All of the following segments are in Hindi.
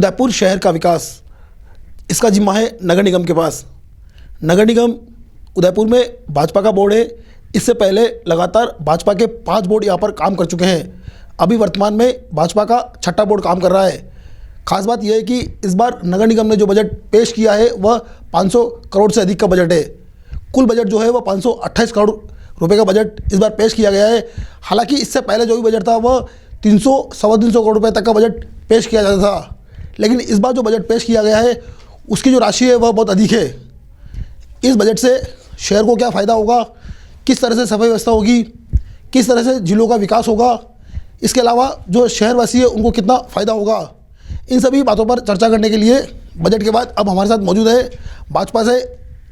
उदयपुर शहर का विकास इसका जिम्मा है नगर निगम के पास। नगर निगम उदयपुर में भाजपा का बोर्ड है। इससे पहले लगातार भाजपा के 5 बोर्ड यहाँ पर काम कर चुके हैं। अभी वर्तमान में भाजपा का 6ठा बोर्ड काम कर रहा है। खास बात यह है कि इस बार नगर निगम ने जो बजट पेश किया है वह 500 करोड़ से अधिक का बजट है। कुल बजट जो है वह 528 करोड़ रुपए का बजट इस बार पेश किया गया है। हालांकि इससे पहले जो भी बजट था वह 300-325 करोड़ रुपए तक का बजट पेश किया जाता था, लेकिन इस बार जो बजट पेश किया गया है उसकी जो राशि है वह बहुत अधिक है। इस बजट से शहर को क्या फ़ायदा होगा, किस तरह से सफाई व्यवस्था होगी, किस तरह से जिलों का विकास होगा, इसके अलावा जो शहरवासी है उनको कितना फ़ायदा होगा, इन सभी बातों पर चर्चा करने के लिए बजट के बाद अब हमारे साथ मौजूद है भाजपा से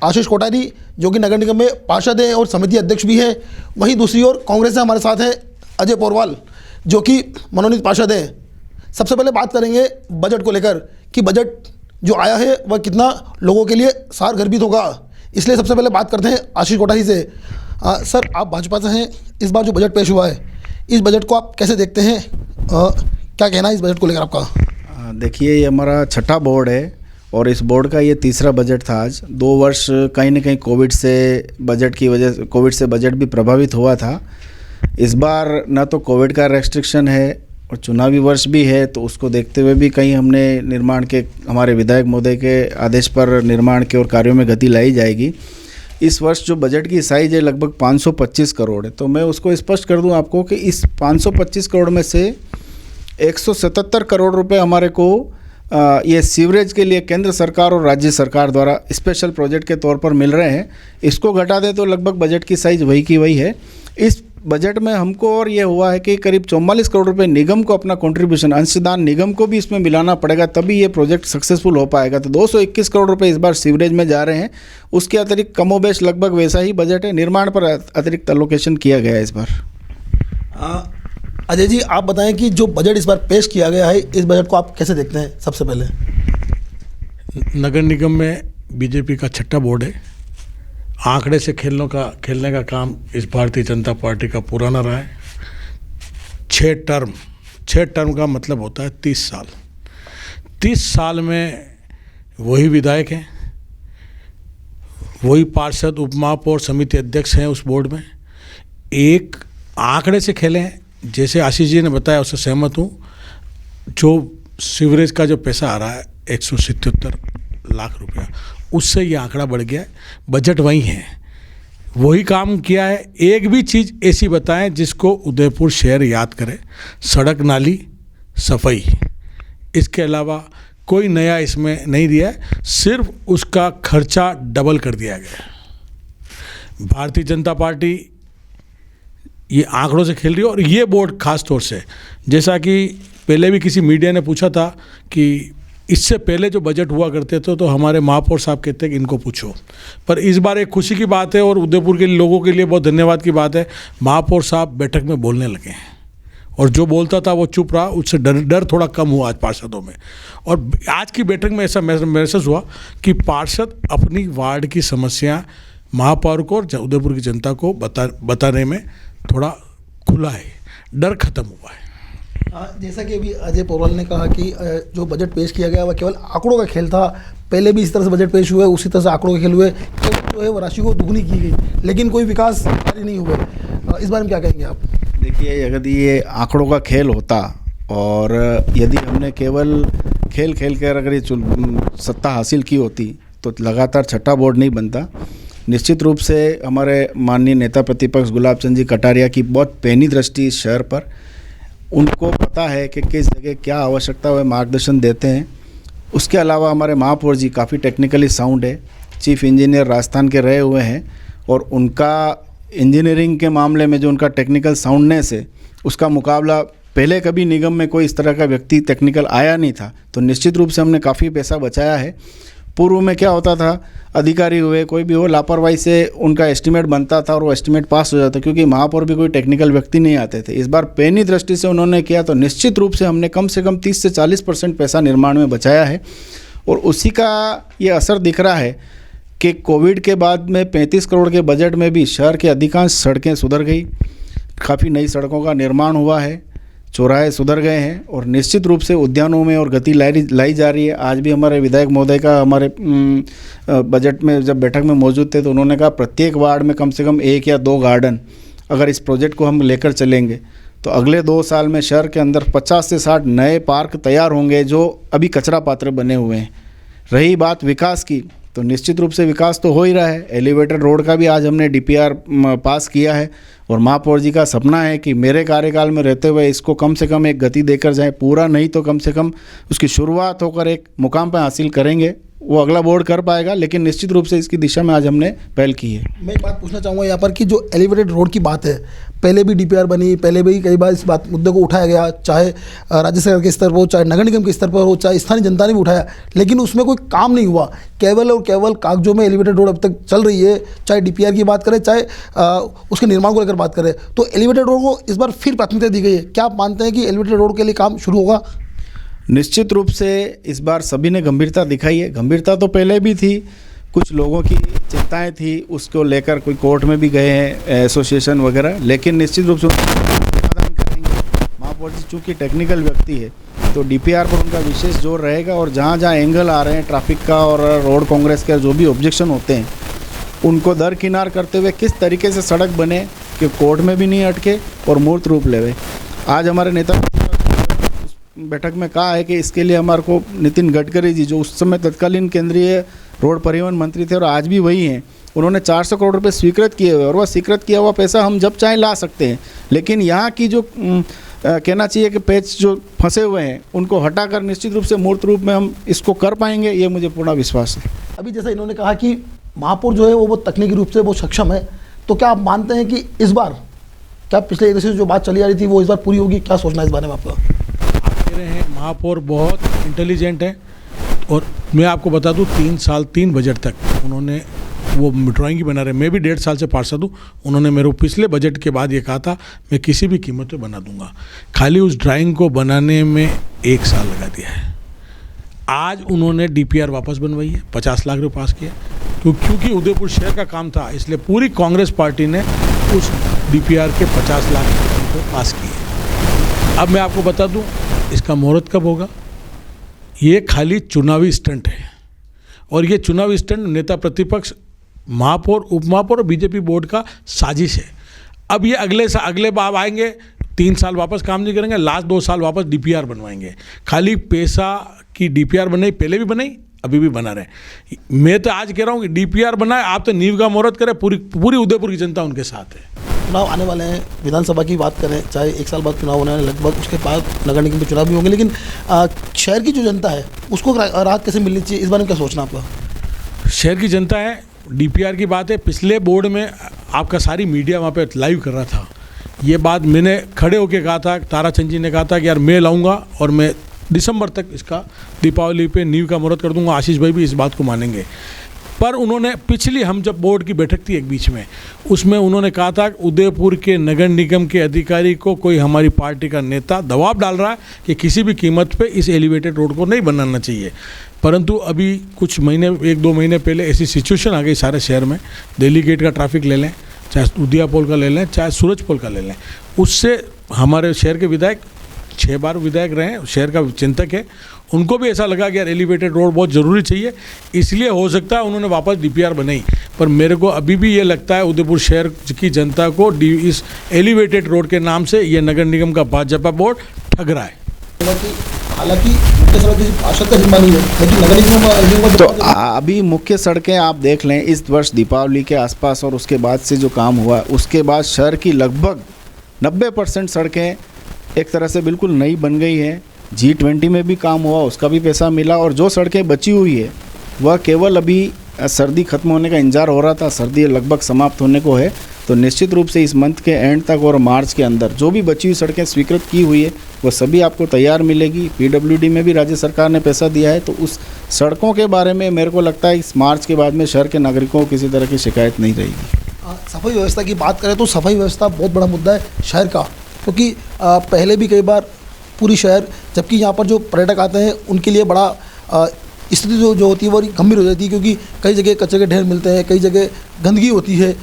आशीष कोठारी, जो कि नगर निगम में पार्षद हैं और समिति अध्यक्ष भी हैं। वहीं दूसरी ओर कांग्रेस से हमारे साथ हैं अजय पोरवाल, जो कि मनोनीत पार्षद हैं। सबसे पहले बात करेंगे बजट को लेकर कि बजट जो आया है वह कितना लोगों के लिए सारगर्भित होगा। इसलिए सबसे पहले बात करते हैं आशीष कोठारी से। सर, आप भाजपा से हैं, इस बार जो बजट पेश हुआ है इस बजट को आप कैसे देखते हैं, क्या कहना है इस बजट को लेकर आपका? देखिए, ये हमारा 6ठा बोर्ड है और इस बोर्ड का ये तीसरा बजट था। आज 2 वर्ष कहीं ना कहीं कोविड से बजट भी प्रभावित हुआ था। इस बार ना तो कोविड का रेस्ट्रिक्शन है और चुनावी वर्ष भी है, तो उसको देखते हुए भी कहीं हमने हमारे विधायक महोदय के आदेश पर निर्माण के और कार्यों में गति लाई जाएगी। इस वर्ष जो बजट की साइज है लगभग 525 करोड़ है। तो मैं उसको स्पष्ट कर दूं आपको कि इस 525 करोड़ में से 177 करोड़ रुपए हमारे को ये सीवरेज के लिए केंद्र सरकार और राज्य सरकार द्वारा स्पेशल प्रोजेक्ट के तौर पर मिल रहे हैं। इसको घटा दें तो लगभग बजट की साइज वही की वही है। इस बजट में हमको और ये हुआ है कि करीब 44 करोड़ रुपए निगम को अपना कंट्रीब्यूशन, अंशदान निगम को भी इसमें मिलाना पड़ेगा, तभी ये प्रोजेक्ट सक्सेसफुल हो पाएगा। तो 221 करोड़ रुपए इस बार सीवरेज में जा रहे हैं। उसके अतिरिक्त कमोबेश लगभग वैसा ही बजट है। निर्माण पर अतिरिक्त एलोकेशन किया गया है इस बार। अजय जी, आप बताएं कि जो बजट इस बार पेश किया गया है इस बजट को आप कैसे देखते हैं? सबसे पहले नगर निगम में बीजेपी का 6ठा बोर्ड है। आंकड़े से खेलने का काम इस भारतीय जनता पार्टी का पुराना रहा है। 6 टर्म का मतलब होता है 30 साल। 30 साल में वही विधायक हैं, वही पार्षद, उपमहापौर, समिति अध्यक्ष हैं उस बोर्ड में। एक आंकड़े से खेले हैं, जैसे आशीष जी ने बताया उससे सहमत हूँ। जो सीवरेज का जो पैसा आ रहा है 177 लाख रुपया, उससे ये आंकड़ा बढ़ गया है। बजट वही है, वही काम किया है। एक भी चीज़ ऐसी बताएं जिसको उदयपुर शहर याद करे। सड़क, नाली, सफाई, इसके अलावा कोई नया इसमें नहीं दिया है। सिर्फ उसका खर्चा डबल कर दिया गया है। भारतीय जनता पार्टी ये आंकड़ों से खेल रही है और ये बोर्ड खास तौर से, जैसा कि पहले भी किसी मीडिया ने पूछा था कि इससे पहले जो बजट हुआ करते थे तो हमारे महापौर साहब कहते हैं कि इनको पूछो, पर इस बार एक खुशी की बात है और उदयपुर के लोगों के लिए बहुत धन्यवाद की बात है, महापौर साहब बैठक में बोलने लगे हैं और जो बोलता था वो चुप रहा। उससे डर थोड़ा कम हुआ आज पार्षदों में। और आज की बैठक में ऐसा महसूस हुआ कि पार्षद अपनी वार्ड की समस्या महापौर को और उदयपुर की जनता को बताने में थोड़ा खुला है, डर खत्म हुआ है। जैसा कि अभी अजय पोरवाल ने कहा कि जो बजट पेश किया गया वह केवल आंकड़ों का खेल था। पहले भी इस तरह से बजट पेश हुए, उसी तरह से आंकड़ों के खेल हुए, जो है वो राशि को दुगनी की गई, लेकिन कोई विकास कार्य नहीं हुए। इस बारे में क्या कहेंगे आप? देखिए, अगर ये आंकड़ों का खेल होता और यदि हमने केवल खेल कर अगर ये सत्ता हासिल की होती तो लगातार 6ठा बोर्ड नहीं बनता। निश्चित रूप से हमारे माननीय नेता प्रतिपक्ष गुलाब चंद जी कटारिया की बहुत पैनी दृष्टि इस शहर पर, उनको पता है कि किस जगह क्या आवश्यकता है, मार्गदर्शन देते हैं। उसके अलावा हमारे महापौर जी काफ़ी टेक्निकली साउंड है, चीफ इंजीनियर राजस्थान के रहे हुए हैं और उनका इंजीनियरिंग के मामले में जो उनका टेक्निकल साउंडनेस है उसका मुकाबला पहले कभी निगम में कोई इस तरह का व्यक्ति टेक्निकल आया नहीं था। तो निश्चित रूप से हमने काफ़ी पैसा बचाया है। पूर्व में क्या होता था, अधिकारी हुए कोई भी हो, लापरवाही से उनका एस्टीमेट बनता था और वो एस्टीमेट पास हो जाता, क्योंकि महापौर भी कोई टेक्निकल व्यक्ति नहीं आते थे। इस बार पैनी दृष्टि से उन्होंने किया तो निश्चित रूप से हमने कम से कम 30 से 40% पैसा निर्माण में बचाया है और उसी का ये असर दिख रहा है कि कोविड के बाद में 35 करोड़ के बजट में भी शहर के अधिकांश सड़कें सुधर गई, काफ़ी नई सड़कों का निर्माण हुआ है। चौराहे सुधर गए हैं और निश्चित रूप से उद्यानों में और गति लाई जा रही है। आज भी हमारे विधायक महोदय का हमारे बजट में जब बैठक में मौजूद थे तो उन्होंने कहा प्रत्येक वार्ड में कम से कम 1 या 2 गार्डन, अगर इस प्रोजेक्ट को हम लेकर चलेंगे तो अगले 2 साल में शहर के अंदर 50 से 60 नए पार्क तैयार होंगे जो अभी कचरा पात्र बने हुए हैं। रही बात विकास की, तो निश्चित रूप से विकास तो हो ही रहा है। एलिवेटेड रोड का भी आज हमने DPR पास किया है और महापौर जी का सपना है कि मेरे कार्यकाल में रहते हुए इसको कम से कम एक गति देकर जाए, पूरा नहीं तो कम से कम उसकी शुरुआत होकर एक मुकाम पर हासिल करेंगे। वो अगला बोर्ड कर पाएगा, लेकिन निश्चित रूप से इसकी दिशा में आज हमने पहल की है। मैं एक बात पूछना चाहूँगा यहाँ पर कि जो एलिवेटेड रोड की बात है, पहले भी DPR बनी, पहले भी कई बार इस बात मुद्दे को उठाया गया, चाहे राज्य सरकार के स्तर पर हो, चाहे नगर निगम के स्तर पर हो, चाहे स्थानीय जनता ने भी उठाया, लेकिन उसमें कोई काम नहीं हुआ। केवल और केवल कागजों में एलिवेटेड रोड अब तक चल रही है, चाहे DPR की बात करें, चाहे उसके निर्माण को लेकर बात करें। तो एलिवेटेड रोड को इस बार फिर प्राथमिकता दी गई है। क्या आप मानते हैं कि एलिवेटेड रोड के लिए काम शुरू होगा? निश्चित रूप से इस बार सभी ने गंभीरता दिखाई है। गंभीरता तो पहले भी थी, कुछ लोगों की चिंताएं थी, उसको लेकर कोई कोर्ट में भी गए हैं एसोसिएशन वगैरह, लेकिन निश्चित रूप से समाधान करेंगे। महापौर जी चूँकि टेक्निकल व्यक्ति है तो DPR पर उनका विशेष जोर रहेगा और जहाँ जहाँ एंगल आ रहे हैं ट्रैफिक का और रोड कांग्रेस के जो भी ऑब्जेक्शन होते हैं उनको दरकिनार करते हुए किस तरीके से सड़क बने कि कोर्ट में भी नहीं अटके और मूर्त रूप लेवे। आज हमारे नेता बैठक में कहा है कि इसके लिए हमारे को नितिन गडकरी जी, जो उस समय तत्कालीन केंद्रीय रोड परिवहन मंत्री थे और आज भी वही हैं, उन्होंने 400 करोड़ रुपए स्वीकृत किए हुए और वह स्वीकृत किया हुआ पैसा हम जब चाहे ला सकते हैं। लेकिन यहाँ की जो कहना चाहिए कि पेच जो फंसे हुए हैं उनको हटाकर निश्चित रूप से मूर्त रूप में हम इसको कर पाएंगे, ये मुझे पूर्ण विश्वास है। अभी जैसा इन्होंने कहा कि महापौर जो है वो तकनीकी रूप से वो सक्षम है, तो क्या आप मानते हैं कि इस बार क्या पिछले 1 से जो बात चली आ रही थी वो इस बार पूरी होगी? क्या सोचना है इस बारे में आपका? रहे हैं महापौर बहुत इंटेलिजेंट है और मैं आपको बता दूं 3 बजट तक उन्होंने वो ड्राइंग ही बना रहे। मैं भी 1.5 साल से पार्षद हूँ। उन्होंने मेरे को पिछले बजट के बाद ये कहा था मैं किसी भी कीमत पे बना दूंगा। खाली उस ड्राइंग को बनाने में 1 साल लगा दिया है। आज उन्होंने DPR वापस बनवाई है, 50 लाख रुपये पास किया, क्योंकि उदयपुर शहर का काम था, इसलिए पूरी कांग्रेस पार्टी ने उस DPR के 50 लाख रुपये पास किए। अब मैं आपको बता दूँ इसका मुहूर्त कब होगा। ये खाली चुनावी स्टंट है और ये चुनावी स्टंट नेता प्रतिपक्ष, महापौर, उपमहापौर और BJP बोर्ड का साजिश है। अब ये अगले बार आएंगे, 3 साल वापस काम नहीं करेंगे, लास्ट 2 साल वापस DPR बनवाएंगे। खाली पैसा की DPR बनाई, पहले भी बनाई, अभी भी बना रहे। मैं तो आज कह रहा हूँ कि DPR बनाए, आप तो नींव का मुहूर्त करें, पूरी उदयपुर की जनता उनके साथ है। चुनाव आने वाले हैं, विधानसभा की बात करें, चाहे 1 साल बाद चुनाव होने वाले, लगभग उसके बाद नगर निगम के चुनाव भी होंगे, लेकिन शहर की जो जनता है उसको राहत कैसे मिलनी चाहिए, इस बारे में क्या सोचना आपका? शहर की जनता है, DPR की बात है, पिछले बोर्ड में आपका सारी मीडिया वहाँ पे लाइव कर रहा था। ये बात मैंने खड़े होकर कहा था, ताराचंद जी ने कहा था कि यार मैं लाऊंगा और मैं दिसंबर तक इसका दीपावली पे नींव का मुहूर्त कर दूंगा। आशीष भाई भी इस बात को मानेंगे। पर उन्होंने पिछली हम जब बोर्ड की बैठक थी एक बीच में, उसमें उन्होंने कहा था कि उदयपुर के नगर निगम के अधिकारी को कोई हमारी पार्टी का नेता दबाव डाल रहा है कि किसी भी कीमत पे इस एलिवेटेड रोड को नहीं बनाना चाहिए। परंतु अभी कुछ महीने, 1-2 महीने पहले ऐसी सिचुएशन आ गई सारे शहर में, दिल्ली गेट का ट्रैफिक ले लें, चाहे उदियापोल का ले लें, चाहे सूरजपोल का ले लें, उससे हमारे शहर के विधायक 6 बार विधायक रहे हैं, शहर का चिंतक है, उनको भी ऐसा लगा कि यार एलिवेटेड रोड बहुत ज़रूरी चाहिए, इसलिए हो सकता है उन्होंने वापस DPR बनाई। पर मेरे को अभी भी ये लगता है उदयपुर शहर की जनता को इस एलिवेटेड रोड के नाम से ये नगर निगम का भाजपा बोर्ड ठग रहा है। हालांकि पार्षद का जिम्मा नहीं है, लेकिन नगर निगम तो अभी मुख्य सड़कें आप देख लें, इस वर्ष दीपावली के आसपास और उसके बाद से जो काम हुआ, उसके बाद शहर की लगभग 90% सड़कें एक तरह से बिल्कुल नई बन गई है। G20 में भी काम हुआ, उसका भी पैसा मिला, और जो सड़कें बची हुई है वह केवल अभी सर्दी खत्म होने का इंतजार हो रहा था, सर्दी लगभग समाप्त होने को है। तो निश्चित रूप से इस मंथ के एंड तक और मार्च के अंदर जो भी बची हुई सड़कें स्वीकृत की हुई है वो सभी आपको तैयार मिलेगी। PWD में भी राज्य सरकार ने पैसा दिया है, तो उस सड़कों के बारे में मेरे को लगता है इस मार्च के बाद में शहर के नागरिकों को किसी तरह की शिकायत नहीं रहेगी। सफाई व्यवस्था की बात करें तो सफाई व्यवस्था बहुत बड़ा मुद्दा है शहर का, क्योंकि पहले भी कई बार पूरी शहर, जबकि यहाँ पर जो पर्यटक आते हैं उनके लिए बड़ा स्थिति जो होती है वो गंभीर हो जाती है, क्योंकि कई जगह कचरे के ढेर मिलते हैं, कई जगह गंदगी होती है।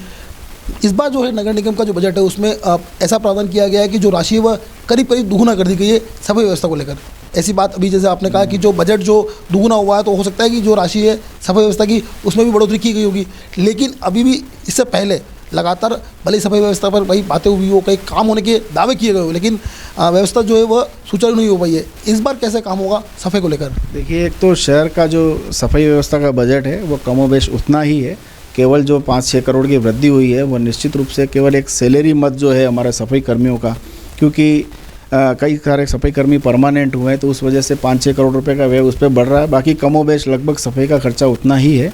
इस बार जो है नगर निगम का जो बजट है उसमें ऐसा प्रावधान किया गया है कि जो राशि है वह करीब करीब दुगुना कर दी गई है सफाई व्यवस्था को लेकर। ऐसी बात अभी जैसे आपने कहा कि जो बजट जो दुगुना हुआ है तो हो सकता है कि जो राशि है सफाई व्यवस्था की उसमें भी बढ़ोतरी की गई होगी, लेकिन अभी भी इससे पहले लगातार भले ही सफाई व्यवस्था पर वही बातें हुई हो, कई काम होने के दावे किए गए हो, लेकिन व्यवस्था जो है वह सुचारू नहीं हो पाई है। इस बार कैसे काम होगा सफाई को लेकर? देखिए, एक तो शहर का जो सफाई व्यवस्था का बजट है वो कमोबेश उतना ही है। केवल जो 5-6 करोड़ की वृद्धि हुई है वो निश्चित रूप से केवल एक सैलरी मद जो है हमारे सफाई कर्मियों का, क्योंकि कई सारे सफाई कर्मी परमानेंट हुए हैं तो उस वजह से 5-6 करोड़ रुपए का व्यय उस पर बढ़ रहा है। बाकी कमोबेश लगभग सफाई का खर्चा उतना ही है।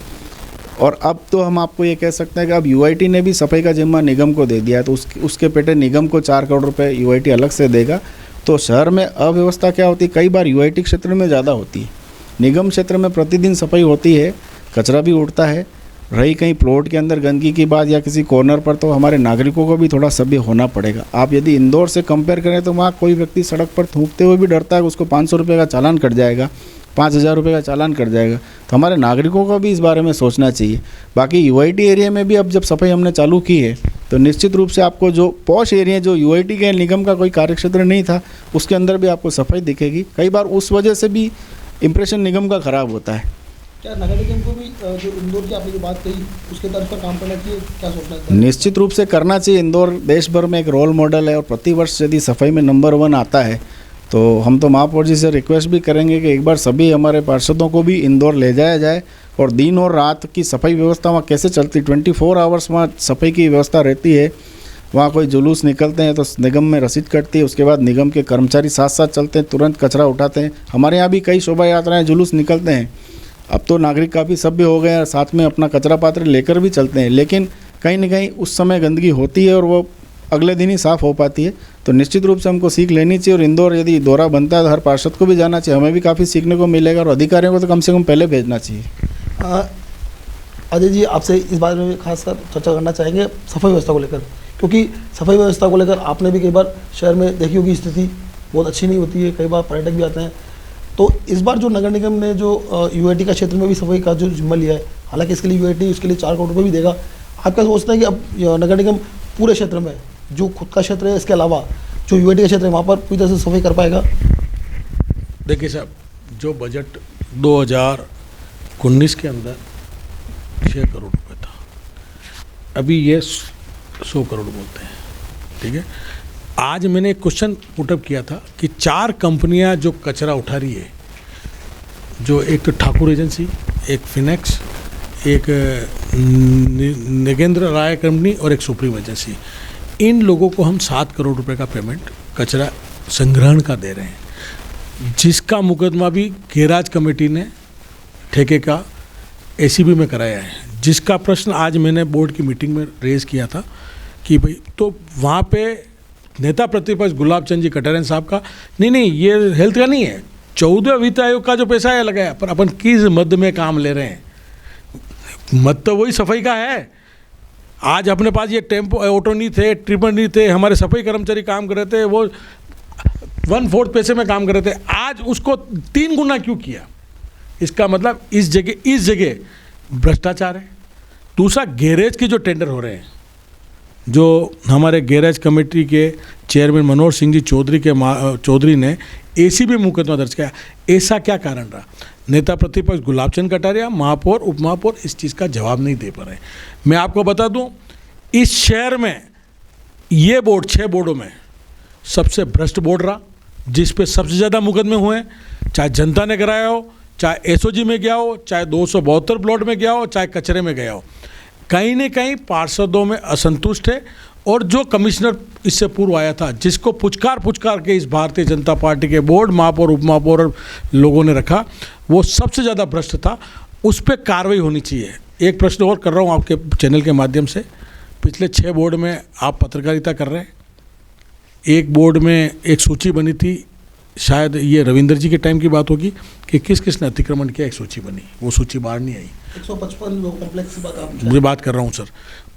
और अब तो हम आपको ये कह सकते हैं कि अब यूआईटी ने भी सफाई का जिम्मा निगम को दे दिया है, तो उसके पेटे निगम को 4 करोड़ रुपए यूआईटी अलग से देगा। तो शहर में अव्यवस्था क्या होती है, कई बार यूआईटी क्षेत्र में ज़्यादा होती है। निगम क्षेत्र में प्रतिदिन सफाई होती है, कचरा भी उड़ता है। रही कहीं प्लॉट के अंदर गंदगी की बात या किसी कॉर्नर पर, तो हमारे नागरिकों को भी थोड़ा सभ्य होना पड़ेगा। आप यदि इंदौर से कंपेयर करें तो वहाँ कोई व्यक्ति सड़क पर थूकते हुए भी डरता है कि उसको 500 रुपये का चालान कट जाएगा, 5,000 रुपये का चालान कट जाएगा। तो हमारे नागरिकों को भी इस बारे में सोचना चाहिए। बाकी यूआईटी एरिया में भी अब जब सफाई हमने चालू की है तो निश्चित रूप से आपको जो पॉश एरिया जो यूआईटी के निगम का कोई कार्यक्षेत्र नहीं था उसके अंदर भी आपको सफाई दिखेगी। कई बार उस वजह से भी इम्प्रेशन निगम का ख़राब होता है। क्या नगर निगम को भी जो इंदौर की आपने जो बात कही उसके तर्ज पर काम करना चाहिए, क्या सोचना है? निश्चित रूप से करना चाहिए। इंदौर देश भर में एक रोल मॉडल है और प्रतिवर्ष यदि सफाई में नंबर 1 आता है तो हम तो महापौर जी से रिक्वेस्ट भी करेंगे कि एक बार सभी हमारे पार्षदों को भी इंदौर ले जाया जाए और दिन और रात की सफाई व्यवस्था वहाँ कैसे चलती, 24 आवर्स वहाँ सफाई की व्यवस्था रहती है। वहाँ कोई जुलूस निकलते हैं तो निगम में रसीद कटती है, उसके बाद निगम के कर्मचारी साथ साथ चलते हैं, तुरंत कचरा उठाते हैं। हमारे यहाँ भी कई शोभा यात्राएँ जुलूस निकलते हैं। अब तो नागरिक काफ़ी सभ्य हो गए हैं, साथ में अपना कचरा पात्र लेकर भी चलते हैं, लेकिन कहीं ना कहीं उस समय गंदगी होती है और वो अगले दिन ही साफ़ हो पाती है। तो निश्चित रूप से हमको सीख लेनी चाहिए और इंदौर यदि दौरा बनता है तो हर पार्षद को भी जाना चाहिए, हमें भी काफ़ी सीखने को मिलेगा और अधिकारियों को तो कम से कम पहले भेजना चाहिए। अजय जी, आपसे इस बारे में खासकर चर्चा करना चाहेंगे सफाई व्यवस्था को लेकर, क्योंकि सफाई व्यवस्था को लेकर आपने भी कई बार शहर में देखी होगी स्थिति बहुत अच्छी नहीं होती है, कई बार पर्यटक भी आते हैं। तो इस बार जो नगर निगम ने जो यूआईटी का क्षेत्र में भी सफाई का जो जिम्मा लिया है, हालांकि इसके लिए यूआईटी उसके लिए 4 करोड़ रुपये भी देगा, आप क्या सोचते हैं कि अब नगर निगम पूरे क्षेत्र में जो खुद का क्षेत्र है इसके अलावा जो यूआईटी का क्षेत्र है वहाँ पर पूरी तरह से सफाई कर पाएगा? देखिए साहब, जो बजट 2019 के अंदर 6 करोड़ रुपए था, अभी ये 100 करोड़ बोलते हैं। ठीक है, आज मैंने एक क्वेश्चन पुटअप किया था कि 4 कंपनियां जो कचरा उठा रही है, जो एक तो ठाकुर एजेंसी, एक फिनेक्स, एक नगेंद्र राय कंपनी और एक सुप्रीम एजेंसी, इन लोगों को हम 7 करोड़ रुपए का पेमेंट कचरा संग्रहण का दे रहे हैं, जिसका मुकदमा भी गैराज कमेटी ने ठेके का एसीबी में कराया है, जिसका प्रश्न आज मैंने बोर्ड की मीटिंग में रेज़ किया था कि भाई, तो वहाँ पे नेता प्रतिपक्ष गुलाब चंद जी कटारिया साहब का नहीं ये हेल्थ का नहीं है, 14वें वित्त आयोग का जो पैसा है लगाया, पर अपन किस मद में काम ले रहे हैं? मद तो वही सफाई का है। आज अपने पास ये टेम्पो ऑटो नहीं थे, ट्रिपल नहीं थे, हमारे सफाई कर्मचारी काम कर रहे थे, वो 1/4 पैसे में काम कर रहे थे, आज उसको 3 गुना क्यों किया? इसका मतलब इस जगह भ्रष्टाचार है। दूसरा, गैरेज के जो टेंडर हो रहे हैं, जो हमारे गैरेज कमेटी के चेयरमैन मनोहर सिंह जी चौधरी ने एसीबी मुकदमा दर्ज किया, ऐसा क्या कारण रहा? नेता प्रतिपक्ष गुलाब चंद कटारिया, महापौर, उपमहापौर इस चीज़ का जवाब नहीं दे पा रहे। मैं आपको बता दूं, इस शहर में ये बोर्ड 6 बोर्डों में सबसे भ्रष्ट बोर्ड रहा, जिस पे सबसे ज़्यादा मुकदमे हुए हैं, चाहे जनता ने कराया हो, चाहे एसओजी में गया हो, चाहे 272 प्लॉट में गया हो, चाहे कचरे में गया हो। कहीं न कहीं पार्षदों में असंतुष्ट है और जो कमिश्नर इससे पूर्व आया था, जिसको पुचकार के इस भारतीय जनता पार्टी के बोर्ड, महापौर, उपमहापौर लोगों ने रखा, वो सबसे ज़्यादा भ्रष्ट था, उस पर कार्रवाई होनी चाहिए। एक प्रश्न और कर रहा हूँ आपके चैनल के माध्यम से, पिछले 6 बोर्ड में आप पत्रकारिता कर रहे हैं, एक बोर्ड में एक सूची बनी थी, शायद ये रविंद्र जी के टाइम की बात होगी, कि किस किस ने अतिक्रमण किया, एक सूची बनी, वो सूची बाहर नहीं आई। 155 कॉम्प्लेक्स की बात आप मुझे बात कर रहा हूँ सर,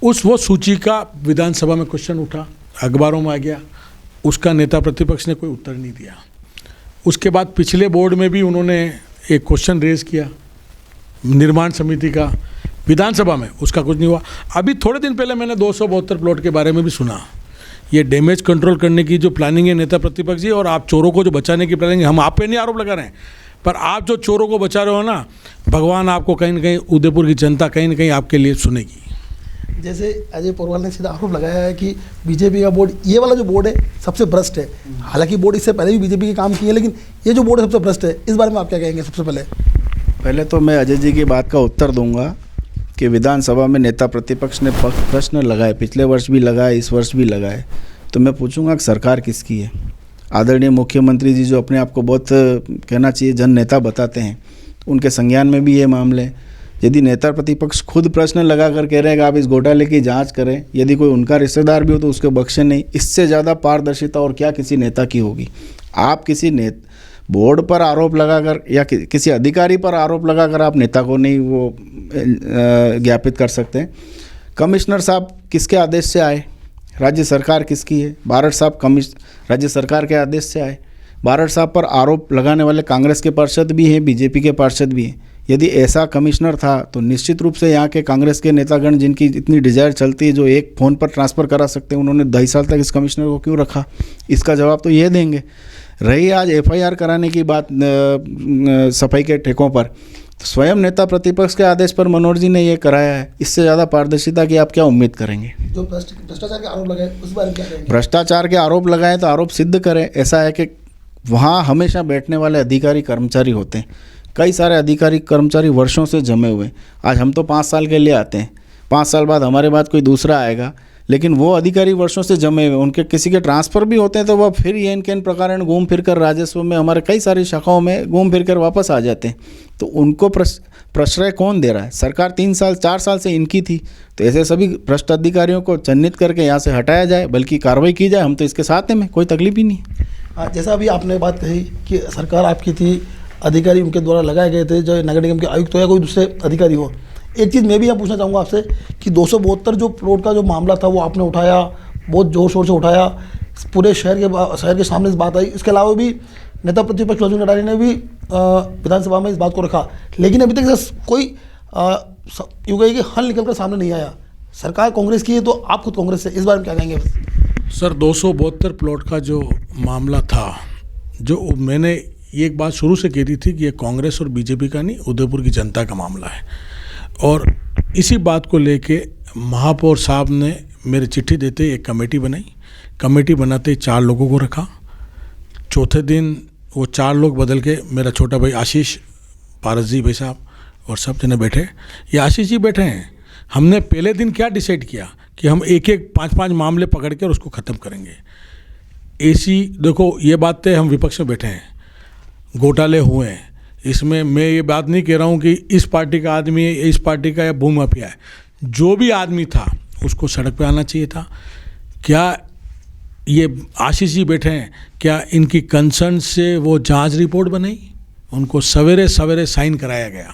वो सूची का विधानसभा में क्वेश्चन उठा, अखबारों में आ गया, उसका नेता प्रतिपक्ष ने कोई उत्तर नहीं दिया। उसके बाद पिछले बोर्ड में भी उन्होंने एक क्वेश्चन रेज किया निर्माण समिति का, विधानसभा में उसका कुछ नहीं हुआ। अभी थोड़े दिन पहले मैंने 272 प्लॉट के बारे में भी सुना। ये डैमेज कंट्रोल करने की जो प्लानिंग है नेता प्रतिपक्ष जी, और आप चोरों को जो बचाने की प्लानिंग है, हम आप पे नहीं आरोप लगा रहे हैं, पर आप जो चोरों को बचा रहे हो ना, भगवान आपको कहीं ना कहीं, उदयपुर की जनता कहीं ना कहीं आपके लिए सुनेगी। जैसे अजय पोरवाल ने सीधा आरोप लगाया है कि बीजेपी का बोर्ड, ये वाला जो बोर्ड है सबसे भ्रष्ट है। हालांकि बोर्ड इससे पहले भी बीजेपी के काम किए, लेकिन ये जो बोर्ड सबसे भ्रष्ट है, इस बारे में आप क्या कहेंगे? सबसे पहले तो मैं अजय जी की बात का उत्तर दूंगा कि विधानसभा में नेता प्रतिपक्ष ने प्रश्न लगाए, पिछले वर्ष भी लगाए, इस वर्ष भी लगाए, तो मैं पूछूंगा कि सरकार किसकी है? आदरणीय मुख्यमंत्री जी जो अपने आप को बहुत कहना चाहिए जन नेता बताते हैं, उनके संज्ञान में भी ये मामले हैं। यदि नेता प्रतिपक्ष खुद प्रश्न लगा कर कह रहे हैं कि आप इस घोटाले की जांच करें, यदि कोई उनका रिश्तेदार भी हो तो उसको बख्शे नहीं, इससे ज़्यादा पारदर्शिता और क्या किसी नेता की होगी? आप किसी बोर्ड पर आरोप लगाकर या किसी अधिकारी पर आरोप लगाकर आप नेता को नहीं वो ज्ञापित कर सकते हैं। कमिश्नर साहब किसके आदेश से आए? राज्य सरकार किसकी है? बारड़ साहब राज्य सरकार के आदेश से आए। बारड़ साहब पर आरोप लगाने वाले कांग्रेस के पार्षद भी हैं, बीजेपी के पार्षद भी हैं। यदि ऐसा कमिश्नर था तो निश्चित रूप से यहाँ के कांग्रेस के नेतागण जिनकी इतनी डिजायर चलती है, जो एक फ़ोन पर ट्रांसफ़र करा सकते हैं, उन्होंने 2.5 साल तक इस कमिश्नर को क्यों रखा? इसका जवाब तो ये देंगे। रही आज FIR कराने की बात सफाई के ठेकों पर, तो स्वयं नेता प्रतिपक्ष के आदेश पर मनोहर जी ने ये कराया है। इससे ज़्यादा पारदर्शिता की आप क्या उम्मीद करेंगे? जो भ्रष्टाचार के आरोप लगाए उस बारे में क्या कहेंगे? भ्रष्टाचार के आरोप लगाए तो आरोप सिद्ध करें। ऐसा है कि वहाँ हमेशा बैठने वाले अधिकारी कर्मचारी होते हैं, कई सारे अधिकारी कर्मचारी वर्षों से जमे हुए। आज हम तो 5 साल के लिए आते हैं, 5 साल बाद हमारे बाद कोई दूसरा आएगा, लेकिन वो अधिकारी वर्षों से जमे हुए, उनके किसी के ट्रांसफ़र भी होते हैं तो वह फिर ये इनके इन प्रकार घूम फिर कर राजस्व में हमारे कई सारी शाखाओं में घूम फिर कर वापस आ जाते हैं। तो उनको प्रश्रय कौन दे रहा है? सरकार 3 साल 4 साल से इनकी थी, तो ऐसे सभी भ्रष्ट अधिकारियों को चिन्हित करके यहाँ से हटाया जाए, बल्कि कार्रवाई की जाए। हम तो इसके साथ हैं, में कोई तकलीफ ही नहीं। जैसा अभी आपने बात कही कि सरकार आपकी थी, अधिकारी उनके द्वारा लगाए गए थे, जो नगर निगम के आयुक्त हो या कोई दूसरे अधिकारी हो। एक चीज़ मैं भी यहाँ पूछना चाहूँगा आपसे कि 272 जो प्लॉट का जो मामला था वो आपने उठाया, बहुत ज़ोर शोर से उठाया, पूरे शहर के सामने इस बात आई। इसके अलावा भी नेता प्रतिपक्ष अर्जुन कटारिया ने भी विधानसभा में इस बात को रखा, लेकिन अभी तक कोई यूँ कहिए कि हल निकल कर सामने नहीं आया। सरकार कांग्रेस की है तो आप खुद कांग्रेस से, इस बारे में क्या कहेंगे? सर 272 प्लॉट का जो मामला था, जो मैंने एक बात शुरू से कही थी कि ये कांग्रेस और बीजेपी का नहीं, उदयपुर की जनता का मामला है। और इसी बात को लेके महापौर साहब ने मेरे चिट्ठी देते एक कमेटी बनाई। कमेटी बनाते 4 लोगों को रखा। चौथे दिन वो 4 लोग बदल के मेरा छोटा भाई आशीष पारस जी भाई साहब और सब जने बैठे। ये आशीष जी बैठे हैं। हमने पहले दिन क्या डिसाइड किया कि हम एक 5-5 मामले पकड़ कर उसको ख़त्म करेंगे। ऐसी देखो ये बातें, हम विपक्ष में बैठे हैं, घोटाले हुए हैं, इसमें मैं ये बात नहीं कह रहा हूँ कि इस पार्टी का आदमी है, इस पार्टी का या भूमि माफिया है। जो भी आदमी था उसको सड़क पे आना चाहिए था। क्या ये आशीष जी बैठे हैं, क्या इनकी कंसर्न से वो जांच रिपोर्ट बनाई? उनको सवेरे सवेरे साइन कराया गया।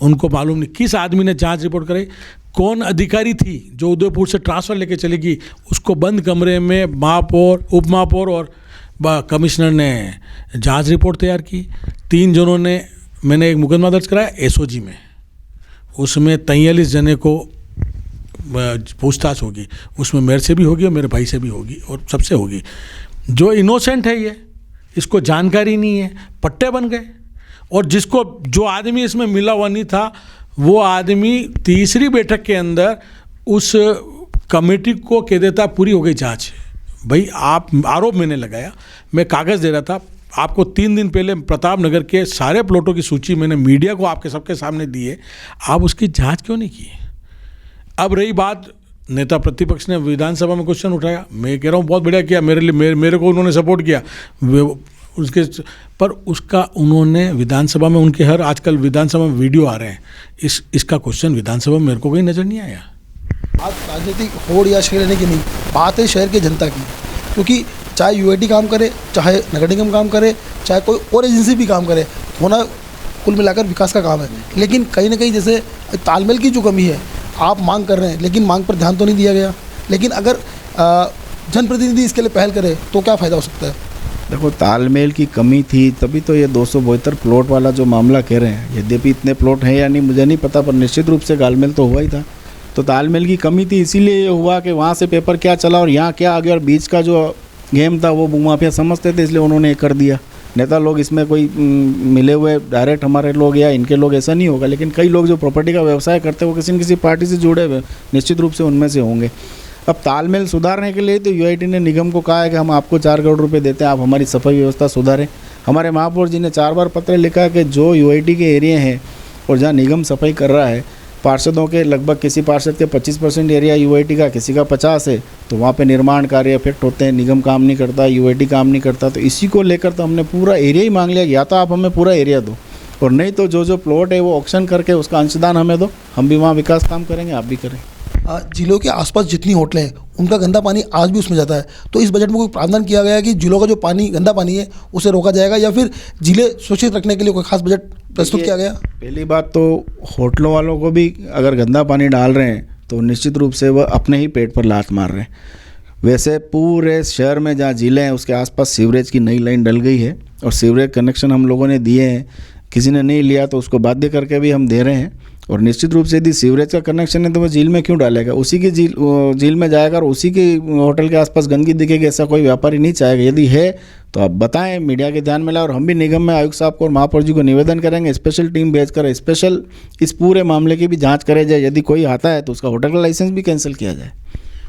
उनको मालूम नहीं किस आदमी ने जांच रिपोर्ट कराई, कौन अधिकारी थी जो उदयपुर से ट्रांसफ़र लेके चलेगी। उसको बंद कमरे में महापौर, उप महापौर और कमिश्नर ने जांच रिपोर्ट तैयार की। 3 जनों ने, मैंने एक मुकदमा दर्ज कराया SOG में, उसमें 43 जने को पूछताछ होगी। उसमें मेरे से भी होगी और मेरे भाई से भी होगी और सबसे होगी। जो इनोसेंट है ये, इसको जानकारी नहीं है, पट्टे बन गए। और जिसको जो आदमी इसमें मिला हुआ नहीं था, वो आदमी तीसरी बैठक के अंदर उस कमेटी को कह देता पूरी हो गई जांच। भाई आप आरोप मैंने लगाया, मैं कागज़ दे रहा था आपको। 3 दिन पहले प्रताप नगर के सारे प्लॉटों की सूची मैंने मीडिया को आपके सबके सामने दी है, आप उसकी जांच क्यों नहीं की? अब रही बात, नेता प्रतिपक्ष ने विधानसभा में क्वेश्चन उठाया, मैं कह रहा हूँ बहुत बढ़िया किया, मेरे लिए मेरे को उन्होंने सपोर्ट किया उसके, पर उसका उन्होंने विधानसभा में, उनके हर आजकल विधानसभा में वीडियो आ रहे हैं, इसका क्वेश्चन विधानसभा में मेरे को कहीं नज़र नहीं आया। आज राजनीतिक होड़ या शेर लेने की नहीं, बात है शहर की जनता की। क्योंकि चाहे UIT काम करे, चाहे नगर निगम काम करे, चाहे कोई और एजेंसी भी काम करे, होना कुल मिलाकर विकास का काम है। लेकिन कहीं ना कहीं जैसे तालमेल की जो कमी है, आप मांग कर रहे हैं लेकिन मांग पर ध्यान तो नहीं दिया गया। लेकिन अगर जनप्रतिनिधि इसके लिए पहल करे तो क्या फ़ायदा हो सकता है? देखो, तालमेल की कमी थी, तभी तो ये 272 प्लॉट वाला जो मामला कह रहे हैं। यद्यपि इतने प्लॉट हैं या नहीं मुझे नहीं पता, पर निश्चित रूप से तालमेल तो हुआ ही था। तो तालमेल की कमी थी, इसीलिए ये हुआ कि वहाँ से पेपर क्या चला और यहाँ क्या आ गया, और बीच का जो गेम था वो भूमाफिया समझते थे, इसलिए उन्होंने ये कर दिया। नेता लोग इसमें कोई मिले हुए डायरेक्ट हमारे लोग या इनके लोग ऐसा नहीं होगा, लेकिन कई लोग जो प्रॉपर्टी का व्यवसाय करते हैं वो किसी न किसी पार्टी से जुड़े हुए निश्चित रूप से उनमें से होंगे। अब तालमेल सुधारने के लिए तो यूआईटी ने निगम को कहा है कि हम आपको 4 करोड़ रुपए देते हैं, आप हमारी सफाई व्यवस्था सुधारें। हमारे महापौर जी ने 4 बार पत्र लिखा है कि जो यूआईटी के एरिया हैं और जहाँ निगम सफाई कर रहा है, पार्षदों के लगभग किसी पार्षद के 25% एरिया यूआईटी का, किसी का 50 है, तो वहाँ पे निर्माण कार्य इफेक्ट होते हैं, निगम काम नहीं करता, यूआईटी काम नहीं करता। तो इसी को लेकर तो हमने पूरा एरिया ही मांग लिया, या तो आप हमें पूरा एरिया दो और नहीं तो जो प्लॉट है वो ऑक्शन करके उसका अंशदान हमें दो, हम भी वहाँ विकास काम करेंगे, आप भी करें। जिलों के आसपास जितनी होटलें हैं उनका गंदा पानी आज भी उसमें जाता है, तो इस बजट में कोई प्रावधान किया गया है कि जिलों का जो पानी गंदा पानी है उसे रोका जाएगा, या फिर जिले सुरक्षित रखने के लिए कोई खास बजट प्रस्तुत किया गया? पहली बात तो होटलों वालों को भी अगर गंदा पानी डाल रहे हैं तो निश्चित रूप से वह अपने ही पेट पर लात मार रहे हैं। वैसे पूरे शहर में जहाँ जिले हैं उसके आसपास सीवरेज की नई लाइन डल गई है और सीवरेज कनेक्शन हम लोगों ने दिए हैं, किसी ने नहीं लिया तो उसको बाध्य करके भी हम दे रहे हैं। और निश्चित रूप से यदि सीवरेज का कनेक्शन है तो वो झील में क्यों डालेगा, उसी की झील में जाएगा और उसी के होटल के आसपास गंदगी दिखेगी, ऐसा कोई व्यापारी नहीं चाहेगा। यदि है तो आप बताएं, मीडिया के ध्यान में लाए, और हम भी निगम में आयुक्त साहब को और महापौर जी को निवेदन करेंगे, स्पेशल टीम भेजकर स्पेशल इस पूरे मामले की भी जाँच करे जाए। यदि कोई आता है तो उसका होटल का लाइसेंस भी कैंसिल किया जाए।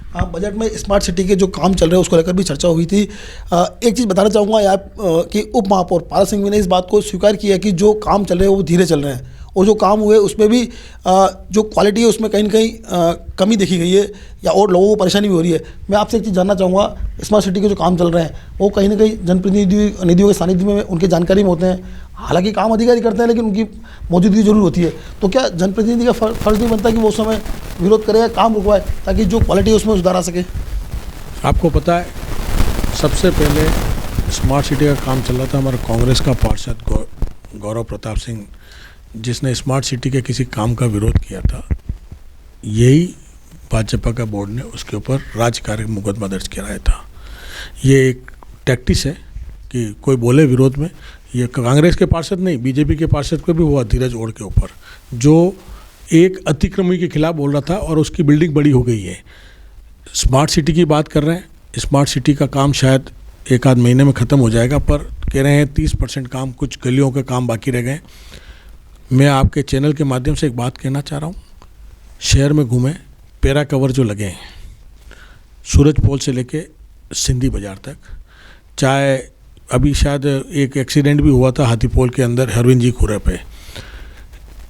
हाँ, बजट में स्मार्ट सिटी के जो काम चल रहे हैं उसको लेकर भी चर्चा हुई थी। एक चीज़ बताना चाहूँगा यार कि उप महापौर पारस सिंह ने इस बात को स्वीकार किया कि जो काम चल रहे हैं वो धीरे चल रहे हैं, और जो काम हुए उसमें भी जो क्वालिटी है उसमें कहीं ना कहीं कमी देखी गई है, या और लोगों को परेशानी भी हो रही है। मैं आपसे एक चीज़ जानना चाहूँगा, स्मार्ट सिटी के जो काम चल रहे हैं वो कहीं ना कहीं जनप्रतिनिधियों के सानिध्य में उनकी जानकारी में होते हैं। हालांकि काम अधिकारी करते हैं लेकिन उनकी मौजूदगी जरूर होती है, तो क्या जनप्रतिनिधि का फर्ज नहीं बनता कि वो उस समय विरोध करे या काम रुकवाए ताकि जो क्वालिटी है उसमें सुधार आ सके? आपको पता है, सबसे पहले स्मार्ट सिटी का काम चल रहा था हमारा कांग्रेस का पार्षद गौरव प्रताप सिंह, जिसने स्मार्ट सिटी के किसी काम का विरोध किया था। यही भाजपा का बोर्ड ने उसके ऊपर राज्यकार्य मुकदमा दर्ज कराया था। ये एक टैक्टिस है कि कोई बोले विरोध में, ये कांग्रेस के पार्षद नहीं, बीजेपी के पार्षद को भी हुआ धीरज ओढ़ के ऊपर, जो एक अतिक्रमणी के खिलाफ बोल रहा था और उसकी बिल्डिंग बड़ी हो गई है। स्मार्ट सिटी की बात कर रहे हैं, स्मार्ट सिटी का काम शायद 1 आध महीने में ख़त्म हो जाएगा, पर कह रहे हैं 30% काम, कुछ गलियों के काम बाकी रह गए। मैं आपके चैनल के माध्यम से एक बात कहना चाह रहा हूँ, शहर में घूमें, पैरा कवर जो लगे हैं सूरज पोल से लेके सिंधी बाज़ार तक, चाहे अभी शायद एक एक्सीडेंट भी हुआ था हाथीपोल के अंदर हरविंद जी खुरे पे,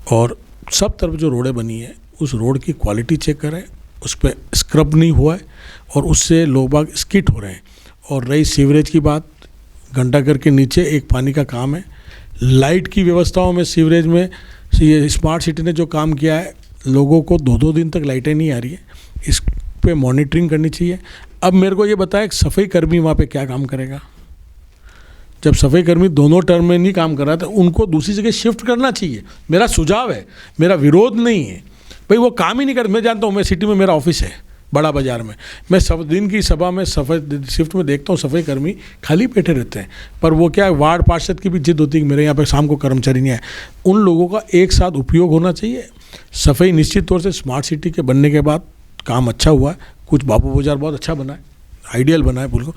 और सब तरफ जो रोडें बनी है उस रोड की क्वालिटी चेक करें, उस पर स्क्रब नहीं हुआ है और उससे लोग बाग स्किट हो रहे हैं। और रही सीवरेज की बात, घंटाघर के नीचे एक पानी का काम है, लाइट की व्यवस्थाओं में सीवरेज में ये स्मार्ट सिटी ने जो काम किया है, लोगों को 2-2 दिन तक लाइटें नहीं आ रही है, इस पे मॉनिटरिंग करनी चाहिए। अब मेरे को ये बताया कि सफाई कर्मी वहाँ पे क्या काम करेगा? जब सफाई कर्मी दोनों टर्म में नहीं काम कर रहा था, उनको दूसरी जगह शिफ्ट करना चाहिए। मेरा सुझाव है, मेरा विरोध नहीं है भाई, वो काम ही नहीं कर। मैं जानता हूँ, मैं सिटी में मेरा ऑफिस है बड़ा बाज़ार में, मैं सब दिन की सभा में सफाई शिफ्ट में देखता हूँ सफाई कर्मी खाली बैठे रहते हैं, पर वो क्या है, वार्ड पार्षद की भी जिद होती है कि मेरे यहाँ पे शाम को कर्मचारी नहीं आए। उन लोगों का एक साथ उपयोग होना चाहिए। सफाई निश्चित तौर से स्मार्ट सिटी के बनने के बाद काम अच्छा हुआ है, कुछ बाबू बाज़ार बहुत अच्छा बना है, आइडियल बना है बिल्कुल,